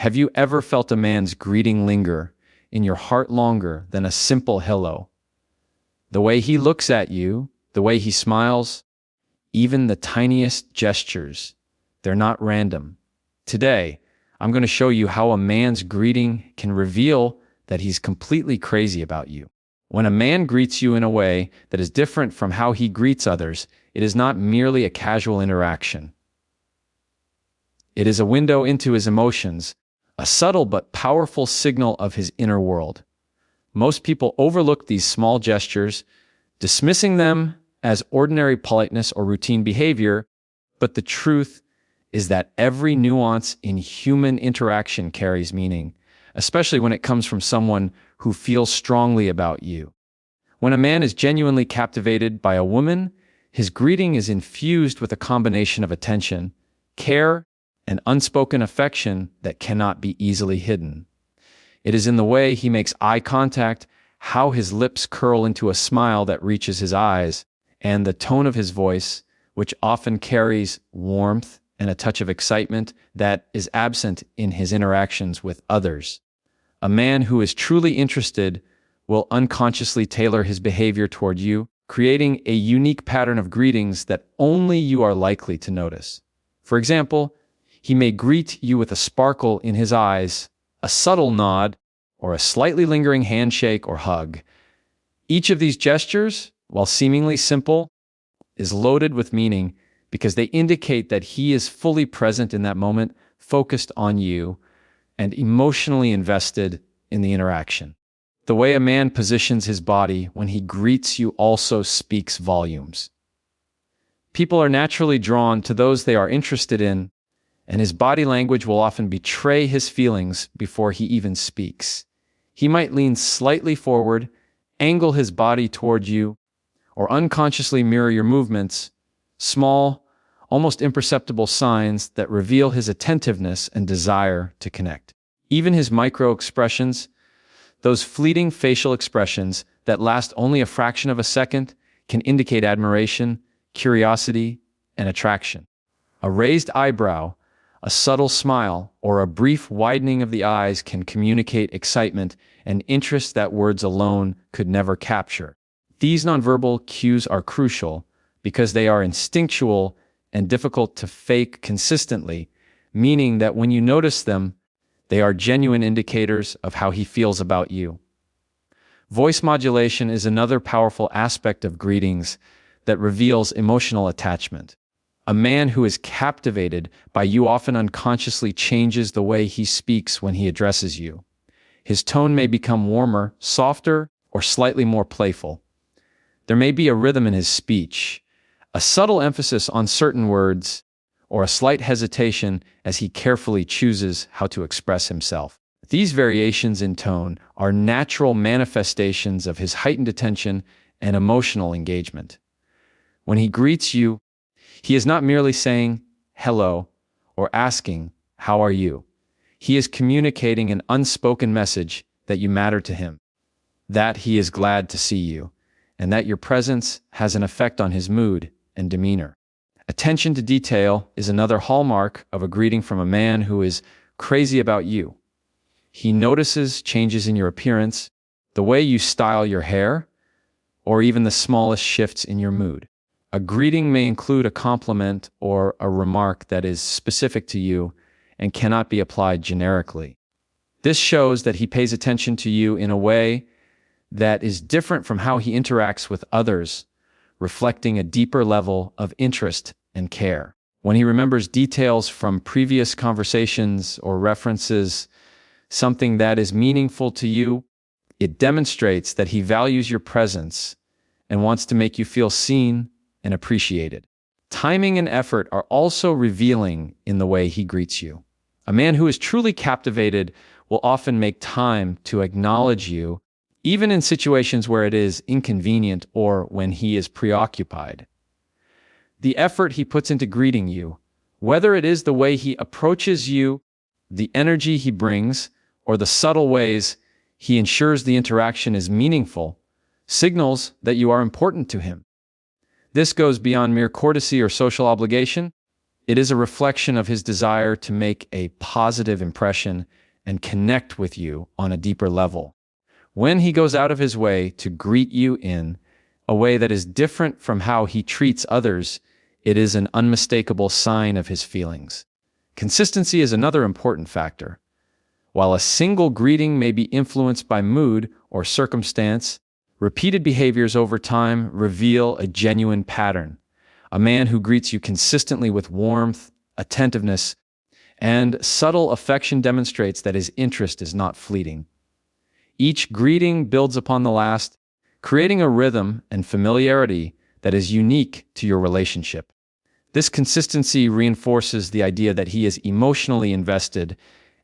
Have you ever felt a man's greeting linger in your heart longer than a simple hello? The way he looks at you, the way he smiles, even the tiniest gestures, they're not random. Today, I'm going to show you how a man's greeting can reveal that he's completely crazy about you. When a man greets you in a way that is different from how he greets others, it is not merely a casual interaction. It is a window into his emotions, a subtle but powerful signal of his inner world. Most people overlook these small gestures, dismissing them as ordinary politeness or routine behavior, but the truth is that every nuance in human interaction carries meaning, especially when it comes from someone who feels strongly about you. When a man is genuinely captivated by a woman, his greeting is infused with a combination of attention, care, and unspoken affection that cannot be easily hidden. It is in the way he makes eye contact, how his lips curl into a smile that reaches his eyes, and the tone of his voice, which often carries warmth and a touch of excitement that is absent in his interactions with others. A man who is truly interested will unconsciously tailor his behavior toward you, creating a unique pattern of greetings that only you are likely to notice. For example, he may greet you with a sparkle in his eyes, a subtle nod, or a slightly lingering handshake or hug. Each of these gestures, while seemingly simple, is loaded with meaning because they indicate that he is fully present in that moment, focused on you, and emotionally invested in the interaction. The way a man positions his body when he greets you also speaks volumes. People are naturally drawn to those they are interested in, and his body language will often betray his feelings before he even speaks. He might lean slightly forward, angle his body toward you, or unconsciously mirror your movements, small, almost imperceptible signs that reveal his attentiveness and desire to connect. Even his micro-expressions, those fleeting facial expressions that last only a fraction of a second, can indicate admiration, curiosity, and attraction. A raised eyebrow, a subtle smile, or a brief widening of the eyes can communicate excitement and interest that words alone could never capture. These nonverbal cues are crucial because they are instinctual and difficult to fake consistently, meaning that when you notice them, they are genuine indicators of how he feels about you. Voice modulation is another powerful aspect of greetings that reveals emotional attachment. A man who is captivated by you often unconsciously changes the way he speaks when he addresses you. His tone may become warmer, softer, or slightly more playful. There may be a rhythm in his speech, a subtle emphasis on certain words, or a slight hesitation as he carefully chooses how to express himself. These variations in tone are natural manifestations of his heightened attention and emotional engagement. When he greets you, he is not merely saying hello or asking, "How are you?" He is communicating an unspoken message that you matter to him, that he is glad to see you, and that your presence has an effect on his mood and demeanor. Attention to detail is another hallmark of a greeting from a man who is crazy about you. He notices changes in your appearance, the way you style your hair, or even the smallest shifts in your mood. A greeting may include a compliment or a remark that is specific to you and cannot be applied generically. This shows that he pays attention to you in a way that is different from how he interacts with others, reflecting a deeper level of interest and care. When he remembers details from previous conversations or references something that is meaningful to you, it demonstrates that he values your presence and wants to make you feel seen and appreciated. Timing and effort are also revealing in the way he greets you. A man who is truly captivated will often make time to acknowledge you, even in situations where it is inconvenient or when he is preoccupied. The effort he puts into greeting you, whether it is the way he approaches you, the energy he brings, or the subtle ways he ensures the interaction is meaningful, signals that you are important to him. This goes beyond mere courtesy or social obligation. It is a reflection of his desire to make a positive impression and connect with you on a deeper level. When he goes out of his way to greet you in a way that is different from how he treats others, it is an unmistakable sign of his feelings. Consistency is another important factor. While a single greeting may be influenced by mood or circumstance, repeated behaviors over time reveal a genuine pattern. A man who greets you consistently with warmth, attentiveness, and subtle affection demonstrates that his interest is not fleeting. Each greeting builds upon the last, creating a rhythm and familiarity that is unique to your relationship. This consistency reinforces the idea that he is emotionally invested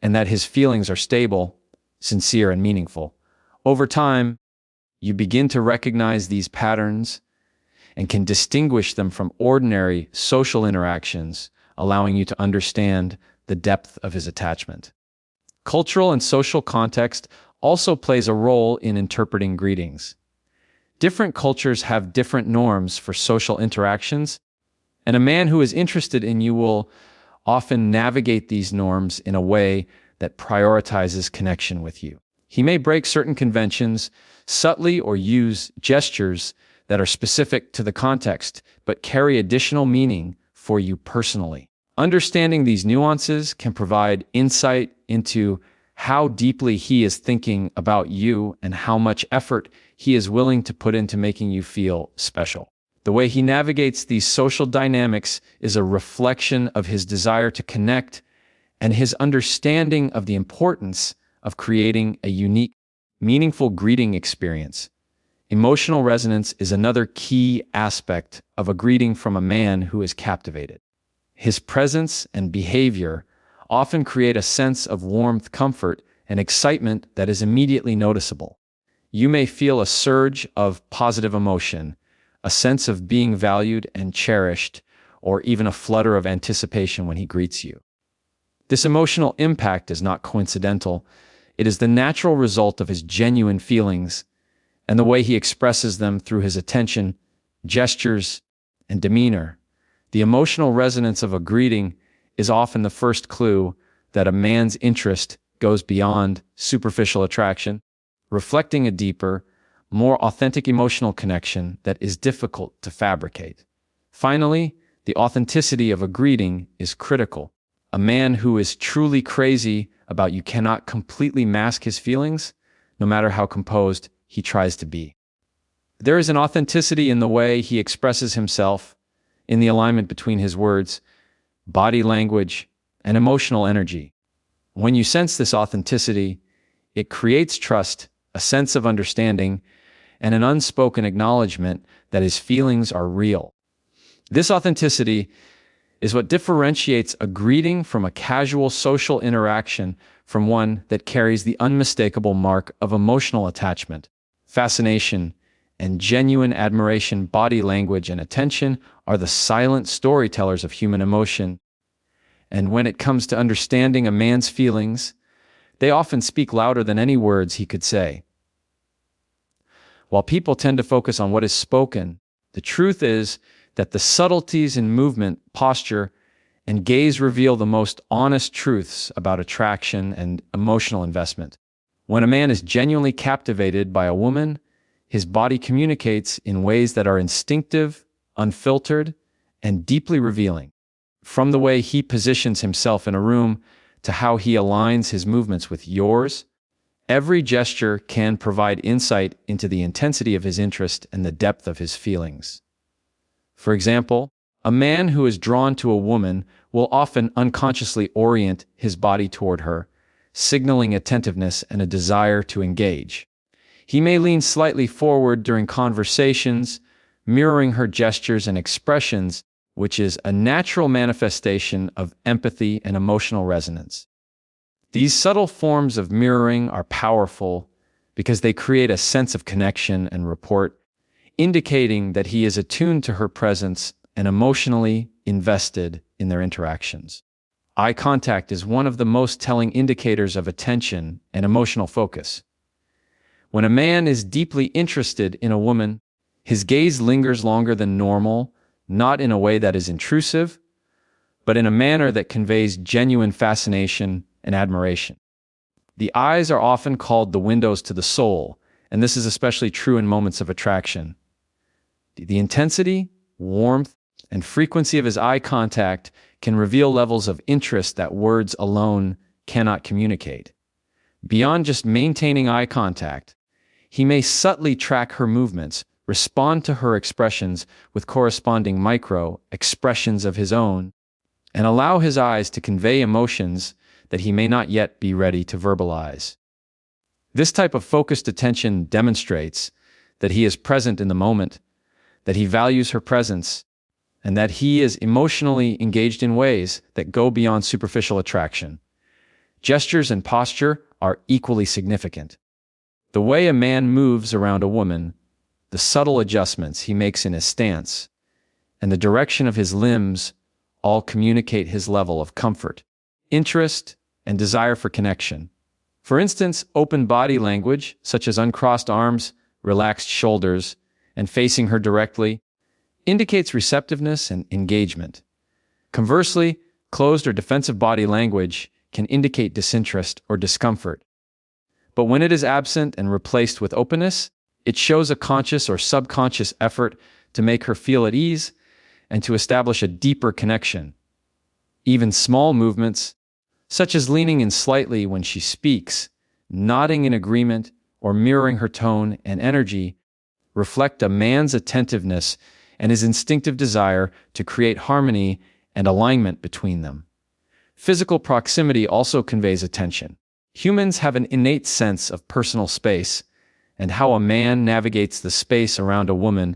and that his feelings are stable, sincere, and meaningful. Over time, you begin to recognize these patterns and can distinguish them from ordinary social interactions, allowing you to understand the depth of his attachment. Cultural and social context also plays a role in interpreting greetings. Different cultures have different norms for social interactions, and a man who is interested in you will often navigate these norms in a way that prioritizes connection with you. He may break certain conventions subtly or use gestures that are specific to the context, but carry additional meaning for you personally. Understanding these nuances can provide insight into how deeply he is thinking about you and how much effort he is willing to put into making you feel special. The way he navigates these social dynamics is a reflection of his desire to connect and his understanding of the importance of creating a unique, meaningful greeting experience. Emotional resonance is another key aspect of a greeting from a man who is captivated. His presence and behavior often create a sense of warmth, comfort, and excitement that is immediately noticeable. You may feel a surge of positive emotion, a sense of being valued and cherished, or even a flutter of anticipation when he greets you. This emotional impact is not coincidental. It is the natural result of his genuine feelings and the way he expresses them through his attention, gestures, and demeanor. The emotional resonance of a greeting is often the first clue that a man's interest goes beyond superficial attraction, reflecting a deeper, more authentic emotional connection that is difficult to fabricate. Finally, the authenticity of a greeting is critical. A man who is truly crazy about you cannot completely mask his feelings, no matter how composed he tries to be. There is an authenticity in the way he expresses himself, in the alignment between his words, body language, and emotional energy. When you sense this authenticity, it creates trust, a sense of understanding, and an unspoken acknowledgement that his feelings are real. This authenticity is what differentiates a greeting from a casual social interaction from one that carries the unmistakable mark of emotional attachment, fascination, and genuine admiration. Body language and attention are the silent storytellers of human emotion. And when it comes to understanding a man's feelings, they often speak louder than any words he could say. While people tend to focus on what is spoken, the truth is that the subtleties in movement, posture, and gaze reveal the most honest truths about attraction and emotional investment. When a man is genuinely captivated by a woman, his body communicates in ways that are instinctive, unfiltered, and deeply revealing. From the way he positions himself in a room to how he aligns his movements with yours, every gesture can provide insight into the intensity of his interest and the depth of his feelings. For example, a man who is drawn to a woman will often unconsciously orient his body toward her, signaling attentiveness and a desire to engage. He may lean slightly forward during conversations, mirroring her gestures and expressions, which is a natural manifestation of empathy and emotional resonance. These subtle forms of mirroring are powerful because they create a sense of connection and rapport, indicating that he is attuned to her presence and emotionally invested in their interactions. Eye contact is one of the most telling indicators of attention and emotional focus. When a man is deeply interested in a woman, his gaze lingers longer than normal, not in a way that is intrusive, but in a manner that conveys genuine fascination and admiration. The eyes are often called the windows to the soul, and this is especially true in moments of attraction. The intensity, warmth, and frequency of his eye contact can reveal levels of interest that words alone cannot communicate. Beyond just maintaining eye contact, he may subtly track her movements, respond to her expressions with corresponding micro-expressions of his own, and allow his eyes to convey emotions that he may not yet be ready to verbalize. This type of focused attention demonstrates that he is present in the moment, that he values her presence, and that he is emotionally engaged in ways that go beyond superficial attraction. Gestures and posture are equally significant. The way a man moves around a woman, the subtle adjustments he makes in his stance, and the direction of his limbs all communicate his level of comfort, interest, and desire for connection. For instance, open body language, such as uncrossed arms, relaxed shoulders, and facing her directly, indicates receptiveness and engagement. Conversely, closed or defensive body language can indicate disinterest or discomfort. But when it is absent and replaced with openness, it shows a conscious or subconscious effort to make her feel at ease and to establish a deeper connection. Even small movements, such as leaning in slightly when she speaks, nodding in agreement, or mirroring her tone and energy, reflect a man's attentiveness and his instinctive desire to create harmony and alignment between them. Physical proximity also conveys attention. Humans have an innate sense of personal space, and how a man navigates the space around a woman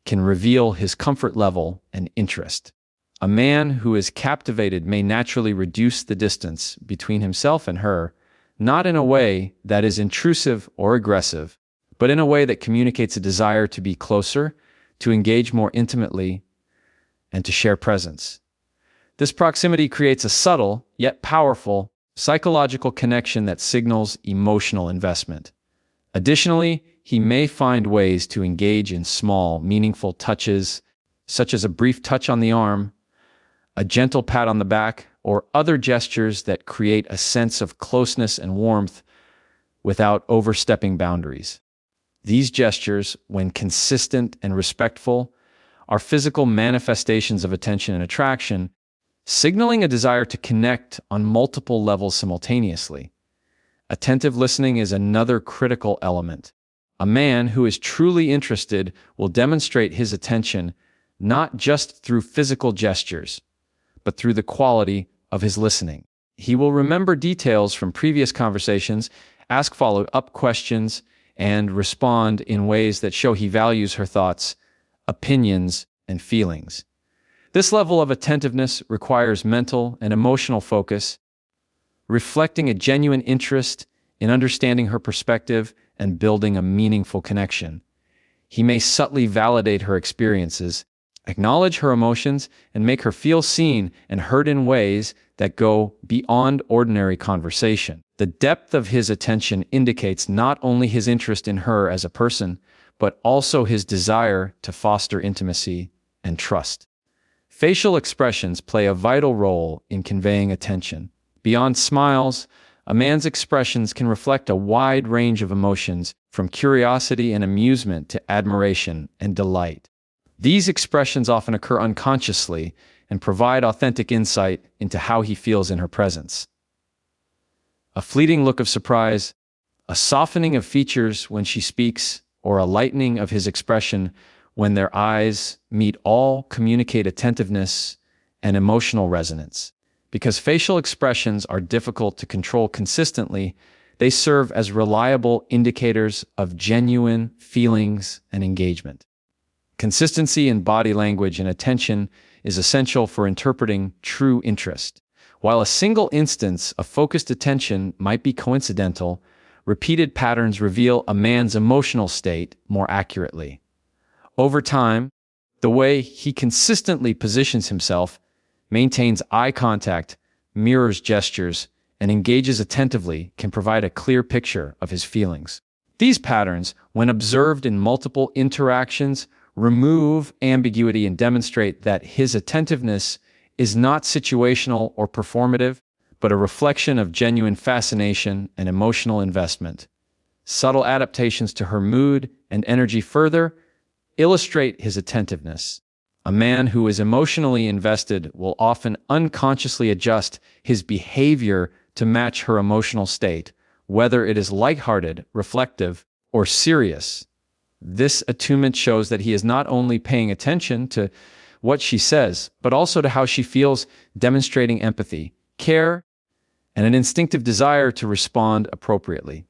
can reveal his comfort level and interest. A man who is captivated may naturally reduce the distance between himself and her, not in a way that is intrusive or aggressive, but in a way that communicates a desire to be closer, to engage more intimately, and to share presence. This proximity creates a subtle, yet powerful, psychological connection that signals emotional investment. Additionally, he may find ways to engage in small, meaningful touches, such as a brief touch on the arm, a gentle pat on the back, or other gestures that create a sense of closeness and warmth without overstepping boundaries. These gestures, when consistent and respectful, are physical manifestations of attention and attraction, signaling a desire to connect on multiple levels simultaneously. Attentive listening is another critical element. A man who is truly interested will demonstrate his attention not just through physical gestures, but through the quality of his listening. He will remember details from previous conversations, ask follow-up questions, and respond in ways that show he values her thoughts, opinions, and feelings. This level of attentiveness requires mental and emotional focus, reflecting a genuine interest in understanding her perspective and building a meaningful connection. He may subtly validate her experiences, acknowledge her emotions, and make her feel seen and heard in ways that go beyond ordinary conversation. The depth of his attention indicates not only his interest in her as a person, but also his desire to foster intimacy and trust. Facial expressions play a vital role in conveying attention. Beyond smiles, a man's expressions can reflect a wide range of emotions, from curiosity and amusement to admiration and delight. These expressions often occur unconsciously and provide authentic insight into how he feels in her presence. A fleeting look of surprise, a softening of features when she speaks, or a lightening of his expression when their eyes meet all communicate attentiveness and emotional resonance. Because facial expressions are difficult to control consistently, they serve as reliable indicators of genuine feelings and engagement. Consistency in body language and attention is essential for interpreting true interest. While a single instance of focused attention might be coincidental, repeated patterns reveal a man's emotional state more accurately. Over time, the way he consistently positions himself, maintains eye contact, mirrors gestures, and engages attentively can provide a clear picture of his feelings. These patterns, when observed in multiple interactions, remove ambiguity and demonstrate that his attentiveness is not situational or performative, but a reflection of genuine fascination and emotional investment. Subtle adaptations to her mood and energy further illustrate his attentiveness. A man who is emotionally invested will often unconsciously adjust his behavior to match her emotional state, whether it is lighthearted, reflective, or serious. This attunement shows that he is not only paying attention to what she says, but also to how she feels, demonstrating empathy, care, and an instinctive desire to respond appropriately.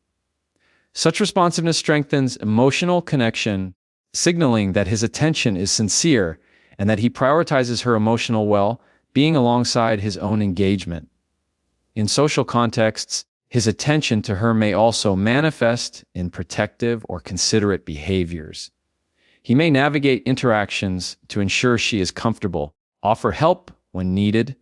Such responsiveness strengthens emotional connection, signaling that his attention is sincere and that he prioritizes her emotional well-being alongside his own engagement. In social contexts, his attention to her may also manifest in protective or considerate behaviors. He may navigate interactions to ensure she is comfortable, offer help when needed,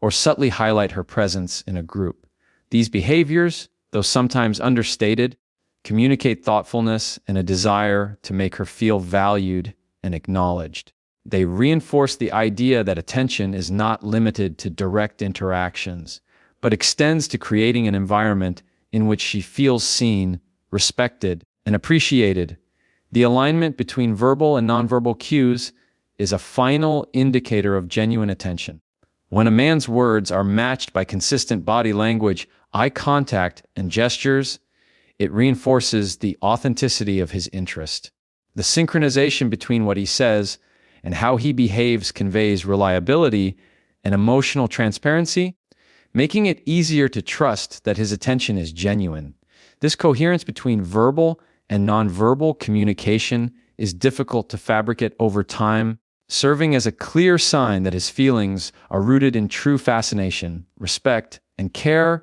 or subtly highlight her presence in a group. These behaviors, though sometimes understated, communicate thoughtfulness and a desire to make her feel valued and acknowledged. They reinforce the idea that attention is not limited to direct interactions, but extends to creating an environment in which she feels seen, respected, and appreciated. The alignment between verbal and nonverbal cues is a final indicator of genuine attention. When a man's words are matched by consistent body language, eye contact, and gestures, it reinforces the authenticity of his interest. The synchronization between what he says and how he behaves conveys reliability and emotional transparency, making it easier to trust that his attention is genuine. This coherence between verbal and nonverbal communication is difficult to fabricate over time, serving as a clear sign that his feelings are rooted in true fascination, respect, and care